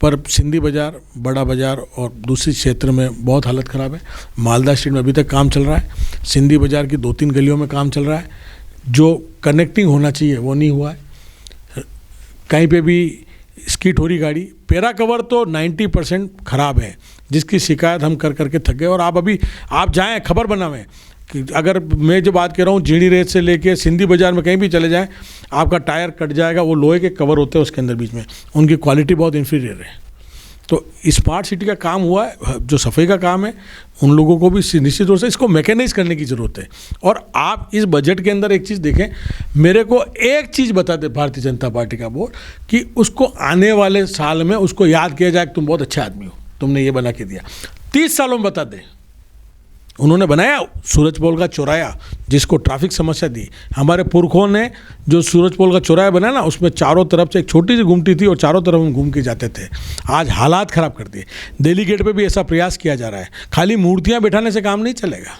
पर सिंधी बाज़ार, बड़ा बाज़ार और दूसरी क्षेत्र में बहुत हालत ख़राब है। मालदा स्ट्रीट में अभी तक काम चल रहा है, सिंधी बाज़ार की 2-3 गलियों में काम चल रहा है, जो कनेक्टिंग होना चाहिए वो नहीं हुआ है। कहीं पे भी स्किट हो रही गाड़ी, पैरा कवर तो 90% ख़राब है, जिसकी शिकायत हम कर करके थक गए। और आप जाएँ, खबर बनावें कि अगर मैं जो बात कर रहा हूँ जीणी रेत से लेके सिंधी बाज़ार में कहीं भी चले जाएं, आपका टायर कट जाएगा, वो लोहे के कवर होते हैं उसके अंदर बीच में, उनकी क्वालिटी बहुत इन्फीरियर है। तो स्मार्ट सिटी का काम हुआ है, जो सफाई का काम है उन लोगों को भी निश्चित रूप से इसको मैकेनाइज करने की ज़रूरत है। और आप इस बजट के अंदर एक चीज़ देखें, मेरे को एक चीज़ बता दे भारतीय जनता पार्टी का बोर्ड कि उसको आने वाले साल में उसको याद किया जाए कि तुम बहुत अच्छे आदमी हो, तुमने ये बना के दिया। 30 सालों में बता दे, उन्होंने बनाया सूरजपोल का चौराया, जिसको ट्रैफिक समस्या दी। हमारे पुरखों ने जो सूरजपोल का चौराया बनाया ना, उसमें चारों तरफ से एक छोटी सी गुमटी थी और चारों तरफ हम घूम के जाते थे। आज हालात ख़राब कर दिए। दिल्ली गेट पे भी ऐसा प्रयास किया जा रहा है। खाली मूर्तियाँ बिठाने से काम नहीं चलेगा,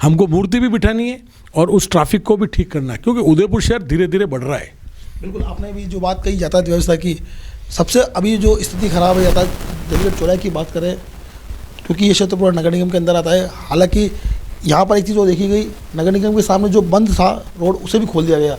हमको मूर्ति भी बिठानी है और उस ट्रैफिक को भी ठीक करना है, क्योंकि उदयपुर शहर धीरे धीरे बढ़ रहा है। बिल्कुल, आपने भी जो बात कही यातायात व्यवस्था की, सबसे अभी जो स्थिति खराब है यातायात दिल्ली गेट चौराहे की बात करें, क्योंकि ये क्षेत्र पूरा नगर निगम के अंदर आता है। हालांकि यहाँ पर एक चीज़ जो देखी गई, नगर निगम के सामने जो बंद था रोड उसे भी खोल दिया गया।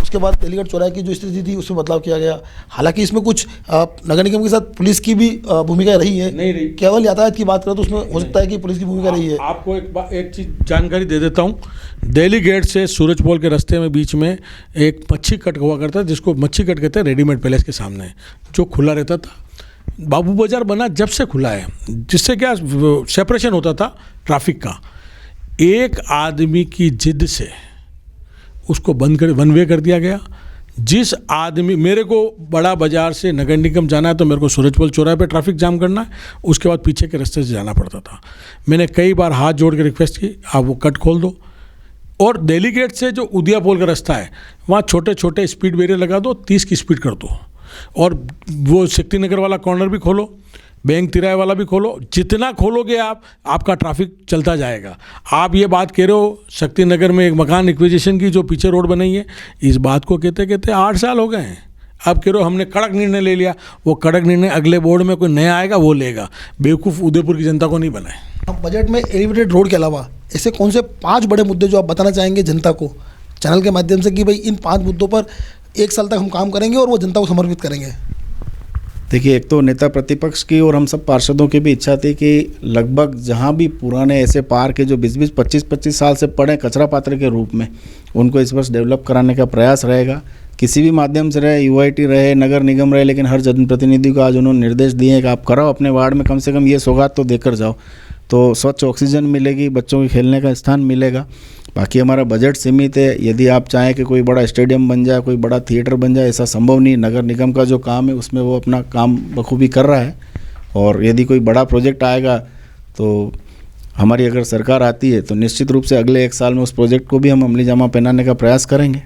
उसके बाद दिल्ली गेट चौराहे की जो स्थिति थी उसमें बदलाव किया गया। हालांकि इसमें कुछ नगर निगम के साथ पुलिस की भी भूमिका रही है। नहीं रही। केवल यातायात की बात करें तो उसमें हो सकता है कि पुलिस की भूमिका रही है। आपको एक चीज़ जानकारी दे देता हूँ। दिल्ली गेट से सूरजपोल के रास्ते में बीच में एक मच्छी कट हुआ करता है, जिसको मच्छी कट कहते हैं, रेडीमेड पैलेस के सामने, जो खुला रहता था। बाबू बाजार बना जब से खुला है, जिससे क्या सेपरेशन होता था ट्रैफिक का। एक आदमी की जिद से उसको बंद कर वन वे कर दिया गया। जिस आदमी, मेरे को बड़ा बाजार से नगर निगम जाना है तो मेरे को सूरजपोल चौराहे पे ट्रैफिक जाम करना है, उसके बाद पीछे के रास्ते से जाना पड़ता था। मैंने कई बार हाथ जोड़ के रिक्वेस्ट की, आप वो कट खोल दो। और दिल्ली गेट से जो उदयापोल का रास्ता है, वहाँ छोटे छोटे स्पीड बैरियर लगा दो, 30 की स्पीड कर दो। और वो शक्ति नगर वाला कॉर्नर भी खोलो, बैंक तिराहे वाला भी खोलो। जितना खोलोगे आप, आपका ट्रैफिक चलता जाएगा। आप ये बात कह रहे हो शक्ति नगर में एक मकान एक्विजिशन की जो पीछे रोड बनाई है, इस बात को कहते कहते 8 साल हो गए हैं। अब कह रहे हो हमने कड़क निर्णय ले लिया। वो कड़क निर्णय अगले बोर्ड में कोई नया आएगा वो लेगा। बेवकूफ़ उदयपुर की जनता को नहीं बनाए। अब बजट में एलिवेटेड रोड के अलावा ऐसे कौन से 5 बड़े मुद्दे जो आप बताना चाहेंगे जनता को चैनल के माध्यम से, कि भाई इन 5 मुद्दों पर 1 साल तक हम काम करेंगे और वो जनता को समर्पित करेंगे? देखिए, एक तो नेता प्रतिपक्ष की और हम सब पार्षदों की भी इच्छा थी कि लगभग जहाँ भी पुराने ऐसे पार्क है जो 20-20, 25-25 साल से पड़े कचरा पात्र के रूप में, उनको इस वर्ष डेवलप कराने का प्रयास रहेगा। किसी भी माध्यम से रहे, यूआईटी रहे, नगर निगम रहे, लेकिन हर जनप्रतिनिधि को आज उन्होंने निर्देश दिए हैं कि आप कराओ अपने वार्ड में, कम से कम ये सौगात तो देकर जाओ। तो स्वच्छ ऑक्सीजन मिलेगी, बच्चों के खेलने का स्थान मिलेगा। बाकी हमारा बजट सीमित है। यदि आप चाहें कि कोई बड़ा स्टेडियम बन जाए, कोई बड़ा थिएटर बन जाए, ऐसा संभव नहीं। नगर निगम का जो काम है उसमें वो अपना काम बखूबी कर रहा है। और यदि कोई बड़ा प्रोजेक्ट आएगा तो हमारी अगर सरकार आती है तो निश्चित रूप से अगले 1 साल में उस प्रोजेक्ट को भी हम अमली जामा पहनाने का प्रयास करेंगे।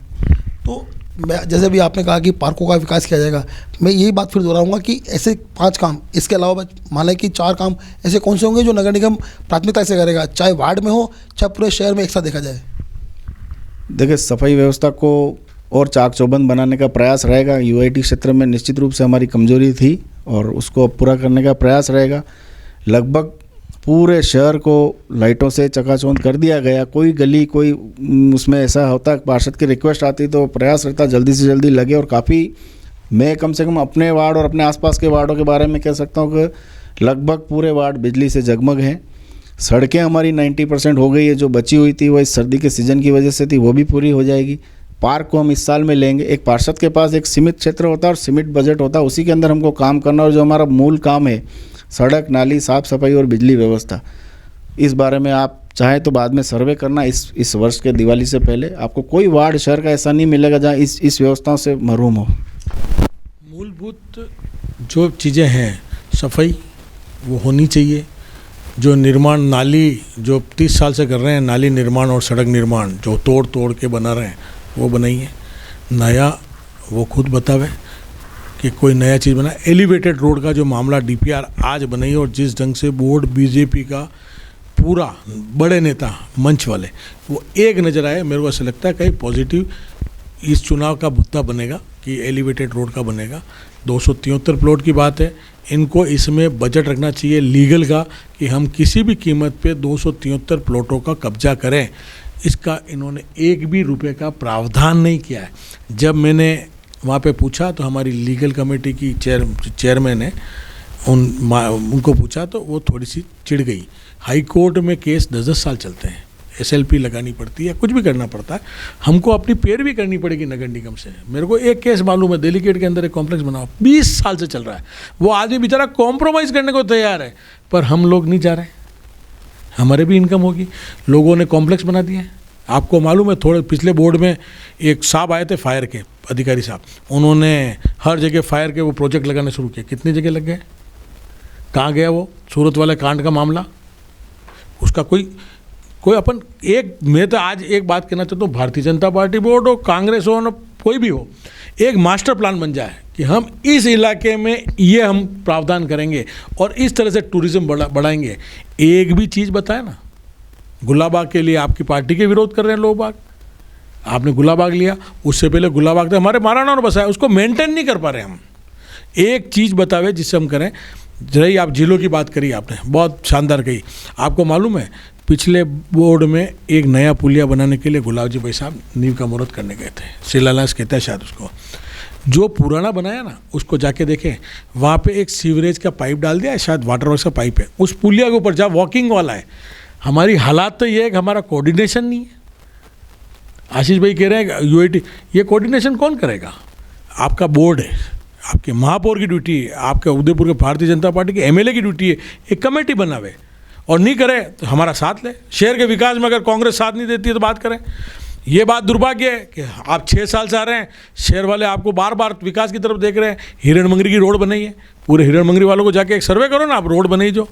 तो मैं, जैसे भी आपने कहा कि पार्कों का विकास किया जाएगा, मैं यही बात फिर दोहराऊंगा कि ऐसे 5 काम, इसके अलावा मान लें कि 4 काम ऐसे कौन से होंगे जो नगर निगम प्राथमिकता से करेगा, चाहे वार्ड में हो चाहे पूरे शहर में एक साथ देखा जाए? देखिए, सफाई व्यवस्था को और चाक चौबंद बनाने का प्रयास रहेगा। यूआईटी क्षेत्र में निश्चित रूप से हमारी कमजोरी थी और उसको पूरा करने का प्रयास रहेगा। लगभग पूरे शहर को लाइटों से चकाचौंध कर दिया गया। कोई गली, कोई उसमें ऐसा होता, पार्षद की रिक्वेस्ट आती तो प्रयास रहता जल्दी से जल्दी लगे। और काफ़ी, मैं कम से कम अपने वार्ड और अपने आसपास के वार्डों के बारे में कह सकता हूँ कि लगभग पूरे वार्ड बिजली से जगमग हैं। सड़कें हमारी 90% हो गई है। जो बची हुई थी वो इस सर्दी के सीज़न की वजह से थी, वो भी पूरी हो जाएगी। पार्क को हम इस साल में लेंगे। एक पार्षद के पास एक सीमित क्षेत्र होता है और सीमित बजट होता है, उसी के अंदर हमको काम करना। और जो हमारा मूल काम है, सड़क, नाली, साफ़ सफाई और बिजली व्यवस्था, इस बारे में आप चाहे तो बाद में सर्वे करना। इस वर्ष के दिवाली से पहले आपको कोई वार्ड शहर का ऐसा नहीं मिलेगा जहाँ इस व्यवस्थाओं से महरूम हो। मूलभूत जो चीज़ें हैं, सफाई वो होनी चाहिए। जो निर्माण, नाली जो 30 साल से कर रहे हैं, नाली निर्माण और सड़क निर्माण जो तोड़ तोड़ के बना रहे हैं, वो बनाइए। नया वो खुद बतावे कि कोई नया चीज़ बना। एलिवेटेड रोड का जो मामला डीपीआर आज बनाई, और जिस ढंग से बोर्ड बीजेपी का पूरा बड़े नेता मंच वाले वो एक नज़र आए, मेरे को ऐसा लगता है कहीं पॉजिटिव इस चुनाव का मुद्दा बनेगा कि एलिवेटेड रोड का बनेगा। 273 प्लॉट की बात है, इनको इसमें बजट रखना चाहिए लीगल का कि हम किसी भी कीमत पे 273 प्लॉटों का कब्जा करें। इसका इन्होंने एक भी रुपए का प्रावधान नहीं किया है। जब मैंने वहाँ पे पूछा तो हमारी लीगल कमेटी की चेयरमैन है, उनको पूछा तो वो थोड़ी सी चिढ़ गई। हाई कोर्ट में केस 10-10 साल चलते हैं, SLP लगानी पड़ती है, कुछ भी करना पड़ता है। हमको अपनी पैरवी करनी पड़ेगी नगर निगम से। मेरे को एक केस मालूम है, दिल्ली गेट के अंदर एक कॉम्प्लेक्स बना 20 साल से चल रहा है। वो आदमी बेचारा कॉम्प्रोमाइज़ करने को तैयार है, पर हम लोग नहीं जा रहे। हमारे भी इनकम होगी। लोगों ने कॉम्प्लेक्स बना दिया है। आपको मालूम है, थोड़े पिछले बोर्ड में एक साहब आए थे, फायर के अधिकारी साहब, उन्होंने हर जगह फायर के वो प्रोजेक्ट लगाने शुरू किए। कितनी जगह लग गए? कहाँ गया वो सूरत वाले कांड का मामला? उसका कोई अपन एक, मैं तो आज एक बात कहना चाहता हूँ, भारतीय जनता पार्टी बोर्ड हो, कांग्रेस हो, न कोई भी हो, एक मास्टर प्लान बन जाए कि हम इस इलाके में ये हम प्रावधान करेंगे और इस तरह से टूरिज्म बढ़ाएंगे। एक भी चीज़ बताए ना। गुलाबाग के लिए आपकी पार्टी के विरोध कर रहे हैं लोग बाग, आपने गुलाबाग लिया, उससे पहले गुलाबाग तो हमारे महाराणा ने बसाया, उसको मेंटेन नहीं कर पा रहे हम। एक चीज़ बतावे जिससे हम करें। रही आप जिलों की बात करी, आपने बहुत शानदार कही। आपको मालूम है पिछले बोर्ड में एक नया पुलिया बनाने के लिए गुलाब जी भाई साहब नींव का मुहूर्त करने गए थे, शिलान्यास कहते हैं शायद उसको। जो पुराना बनाया ना उसको जाके देखें, वहाँ पे एक सीवरेज का पाइप डाल दिया है, शायद वाटर वर्क्स का पाइप है उस पुलिया के ऊपर, जहाँ वॉकिंग वाला है। हमारी हालात तो ये है कि हमारा कोऑर्डिनेशन नहीं है। आशीष भाई कह रहे हैं यूआईटी, ये कोऑर्डिनेशन कौन करेगा? आपका बोर्ड है, आपके महापौर की ड्यूटी है, आपके उदयपुर के भारतीय जनता पार्टी के एमएलए की ड्यूटी है एक कमेटी बनावे, और नहीं करे तो हमारा साथ ले। शहर के विकास में अगर कांग्रेस साथ नहीं देती है तो बात करें। ये बात दुर्भाग्य है कि आप 6 साल से आ रहे हैं, शहर वाले आपको बार बार विकास की तरफ देख रहे हैं। हिरण मंगरी की रोड बनाई है, पूरे हिरण मंगरी वालों को जाके एक सर्वे करो ना, आप रोड बनाई, जो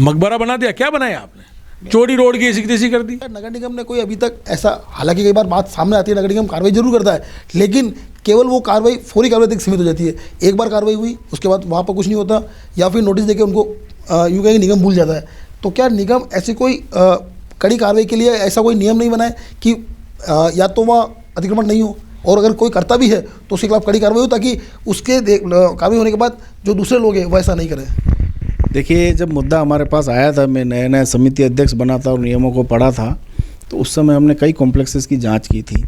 मकबरा बना दिया, क्या बनाया आपने? चौड़ी रोड की ऐसी तैसी कर दी। नगर निगम ने कोई अभी तक ऐसा, हालांकि कई बार बात सामने आती है, नगर निगम कार्रवाई जरूर करता है, लेकिन केवल वो कार्रवाई फौरी कार्रवाई तक सीमित हो जाती है। एक बार कार्रवाई हुई उसके बाद वहाँ पर कुछ नहीं होता, या फिर नोटिस देके उनको यूँ कहेंगे निगम भूल जाता है। तो क्या निगम ऐसी कोई कड़ी कार्रवाई के लिए ऐसा कोई नियम नहीं बनाए कि या तो वहाँ अतिक्रमण नहीं हो, और अगर कोई करता भी है तो उसके खिलाफ कड़ी कार्रवाई हो, ताकि उसके कार्रवाई होने के बाद जो दूसरे लोग हैं वो ऐसा नहीं करें? देखिए, जब मुद्दा हमारे पास आया था, मैं नया नया समिति अध्यक्ष बना था और नियमों को पढ़ा था, तो उस समय हमने कई कॉम्प्लेक्सेस की जांच की थी।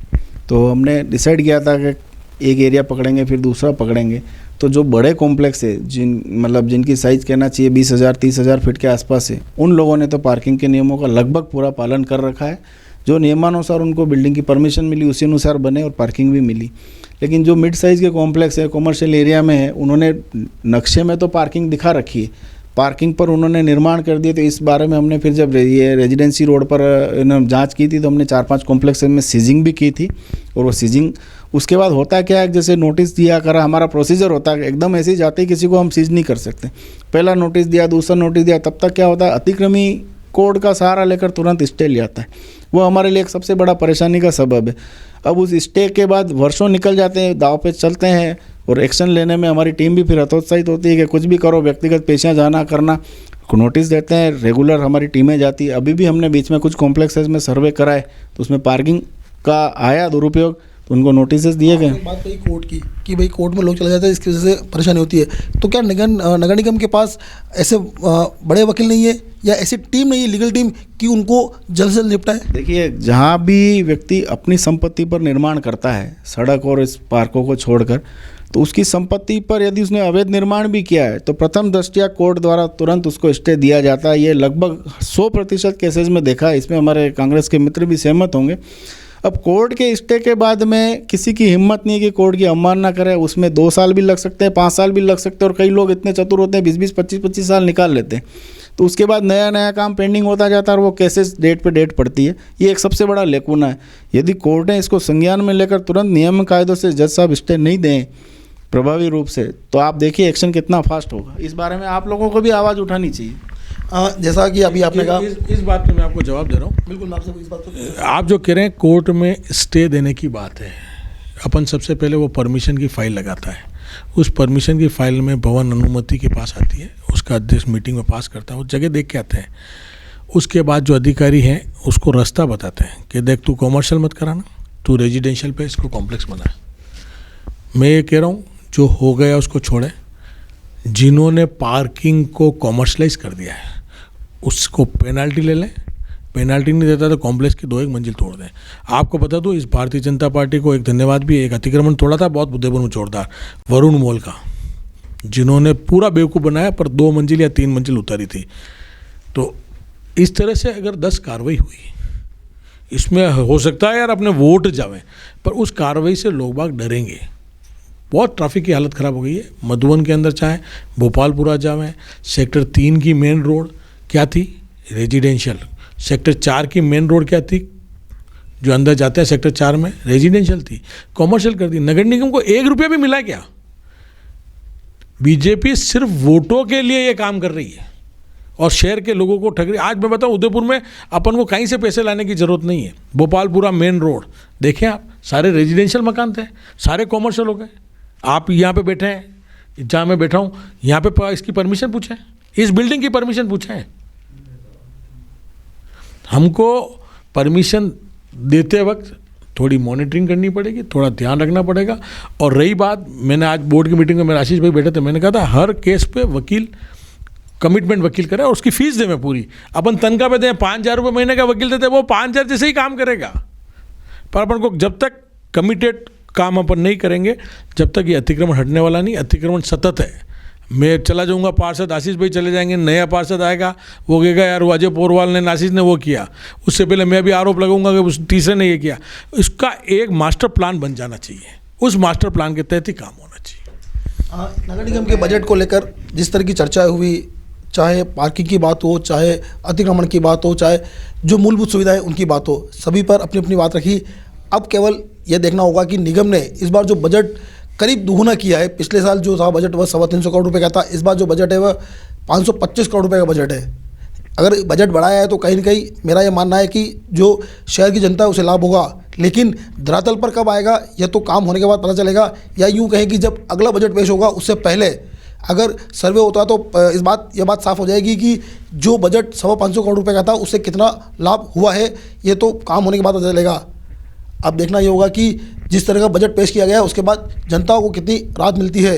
तो हमने डिसाइड किया था कि एक एरिया पकड़ेंगे फिर दूसरा पकड़ेंगे। तो जो बड़े कॉम्प्लेक्स है, जिनकी साइज़ कहना चाहिए 20,000 30,000 फीट के आसपास है, उन लोगों ने तो पार्किंग के नियमों का लगभग पूरा पालन कर रखा है। जो नियमानुसार उनको बिल्डिंग की परमिशन मिली उसी अनुसार बने और पार्किंग भी मिली। लेकिन जो मिड साइज़ के कॉम्प्लेक्स है, कॉमर्शियल एरिया में है, उन्होंने नक्शे में तो पार्किंग दिखा रखी है, पार्किंग पर उन्होंने निर्माण कर दिए। तो इस बारे में हमने फिर जब ये रेजिडेंसी रोड पर जांच की थी तो हमने 4-5 कॉम्प्लेक्स में सीजिंग भी की थी। और वो सीजिंग उसके बाद होता है क्या है, जैसे नोटिस दिया करा, हमारा प्रोसीजर होता है एकदम ऐसे ही जाते ही किसी को हम सीज नहीं कर सकते। पहला नोटिस दिया, दूसरा नोटिस दिया, तब तक क्या होता है, अतिक्रमी कोड का सहारा लेकर तुरंत स्टे ले आता है। वो हमारे लिए एक सबसे बड़ा परेशानी का सबब है। अब उस स्टे के बाद वर्षों निकल जाते हैं, दाव पे चलते हैं, और एक्शन लेने में हमारी टीम भी फिर हतोत्साहित होती है कि कुछ भी करो, व्यक्तिगत पेशियाँ जाना करना। नोटिस देते हैं, रेगुलर हमारी टीमें जाती है। अभी भी हमने बीच में कुछ कॉम्प्लेक्सेस में सर्वे कराए तो उसमें पार्किंग का आया दुरुपयोग, तो उनको नोटिस दिए गए। बात कही कोर्ट की कि भाई कोर्ट में लोग चले जाते हैं, इसकी वजह से परेशानी होती है। तो क्या नगर निगम के पास ऐसे बड़े वकील नहीं है या ऐसी टीम नहीं है, लीगल टीम, कि उनको जल्द से जल्द निपटाए? देखिए, जहाँ भी व्यक्ति अपनी संपत्ति पर निर्माण करता है, सड़क और इस पार्कों को छोड़कर, तो उसकी संपत्ति पर यदि उसने अवैध निर्माण भी किया है तो प्रथम दृष्टया कोर्ट द्वारा तुरंत उसको स्टे दिया जाता है। ये लगभग 100% केसेज में देखा है। इसमें हमारे कांग्रेस के मित्र भी सहमत होंगे। अब कोर्ट के स्टे के बाद में किसी की हिम्मत नहीं कि कोर्ट की अवमानना करे। उसमें 2 साल भी लग सकते हैं, 5 साल भी लग सकते हैं, और कई लोग इतने चतुर होते हैं 20-20 25-25 साल निकाल लेते हैं। तो उसके बाद नया नया काम पेंडिंग होता जाता है और वो केसेस डेट पे डेट पड़ती है। ये एक सबसे बड़ा लेकुना है। यदि कोर्टें इसको संज्ञान में लेकर तुरंत नियम कायदों से जज साहब स्टे नहीं दें प्रभावी रूप से, तो आप देखिए एक्शन कितना फास्ट होगा। इस बारे में आप लोगों को भी आवाज़ उठानी चाहिए। जैसा कि अभी आपने कहा, इस बात पे मैं आपको जवाब दे रहा हूँ। बिल्कुल, मैं आपसे इस बात को, आप जो कह रहे हैं कोर्ट में स्टे देने की बात है, अपन सबसे पहले वो परमिशन की फाइल लगाता है। उस परमिशन की फाइल में भवन अनुमति के पास आती है, उसका अध्यक्ष मीटिंग में पास करता है, वो जगह देख के आते हैं। उसके बाद जो अधिकारी हैं उसको रास्ता बताते हैं कि देख, तू कॉमर्शियल मत कराना, तू रेजिडेंशियल पे इसको कॉम्प्लेक्स बना। मैं ये कह रहा हूँ जो हो गया उसको छोड़े, जिन्होंने पार्किंग को कॉमर्शलाइज कर दिया है उसको पेनाल्टी ले लें। पेनाल्टी नहीं देता तो कॉम्प्लेक्स की 2-1 मंजिल तोड़ दें। आपको बता दूं, इस भारतीय जनता पार्टी को एक धन्यवाद भी, एक अतिक्रमण तोड़ा था बहुत उदयपुर में जोरदार, वरुण मोल का, जिन्होंने पूरा बेवकूफ़ बनाया पर 2 मंजिल या 3 मंजिल उतारी थी। तो इस तरह से अगर 10 कार्रवाई हुई, इसमें हो सकता है यार अपने वोट जावें, पर उस कार्रवाई से लोग बाग डरेंगे। बहुत ट्रैफिक की हालत ख़राब हो गई है। मधुबन के अंदर चाहे भोपालपुरा जावें, सेक्टर 3 की मेन रोड क्या थी, रेजिडेंशियल। सेक्टर 4 की मेन रोड क्या थी, जो अंदर जाते हैं सेक्टर 4 में, रेजिडेंशियल थी, कॉमर्शियल कर दी। नगर निगम को 1 रुपया भी मिला क्या? बीजेपी सिर्फ वोटों के लिए ये काम कर रही है। और शहर के लोगों को ठग रही। आज मैं बताऊं, उदयपुर में अपन को कहीं से पैसे लाने की ज़रूरत नहीं है। भोपालपुरा मेन रोड देखें आप, सारे रेजिडेंशियल मकान थे, सारे कॉमर्शियल हो गए। आप यहाँ पे बैठे हैं, जहाँ मैं बैठा हूँ, यहाँ पे इसकी परमिशन पूछें, इस बिल्डिंग की परमिशन पूछें। हमको परमिशन देते वक्त थोड़ी मॉनिटरिंग करनी पड़ेगी, थोड़ा ध्यान रखना पड़ेगा। और रही बात, मैंने आज बोर्ड की मीटिंग में मेरे आशीष भाई बैठे थे, मैंने कहा था हर केस पे वकील कमिटमेंट वकील करे और उसकी फीस दें पूरी। अपन तनख्वाह पे दें 5,000 रुपये महीने का वकील देते, वो 5,000 जैसे ही काम करेगा। पर अपन को जब तक कमिटेड काम अपन नहीं करेंगे, जब तक ये अतिक्रमण हटने वाला नहीं। अतिक्रमण सतत है। मैं चला जाऊंगा, पार्षद आशीष भाई चले जाएंगे, नया पार्षद आएगा, वो कहेगा यार वो अजय पोरवाल ने, आशीष ने वो किया, उससे पहले मैं भी आरोप लगाऊंगा कि उस तीसरे ने ये किया। इसका एक मास्टर प्लान बन जाना चाहिए, उस मास्टर प्लान के तहत ही काम होना चाहिए। नगर निगम के बजट को लेकर जिस तरह की चर्चा हुई, चाहे पार्किंग की बात हो, चाहे अतिक्रमण की बात हो, चाहे जो मूलभूत सुविधाएं उनकी बात हो, सभी पर अपनी अपनी बात रखी। अब केवल यह देखना होगा कि निगम ने इस बार जो बजट करीब दुगुना किया है। पिछले साल जो था बजट वह 325 करोड़ रुपए का था, इस बार जो बजट है वह 525 करोड़ रुपए का बजट है। अगर बजट बढ़ाया है तो कहीं ना कहीं मेरा यह मानना है कि जो शहर की जनता है उसे लाभ होगा, लेकिन धरातल पर कब आएगा यह तो काम होने के बाद पता चलेगा, या यूँ कहें कि जब अगला बजट पेश होगा उससे पहले अगर सर्वे होता है तो यह बात साफ हो जाएगी कि जो बजट 525 करोड़ रुपए का था उससे कितना लाभ हुआ है, ये तो काम होने के बाद पता चलेगा। अब देखना ये होगा कि जिस तरह का बजट पेश किया गया है उसके बाद जनता को कितनी राहत मिलती है।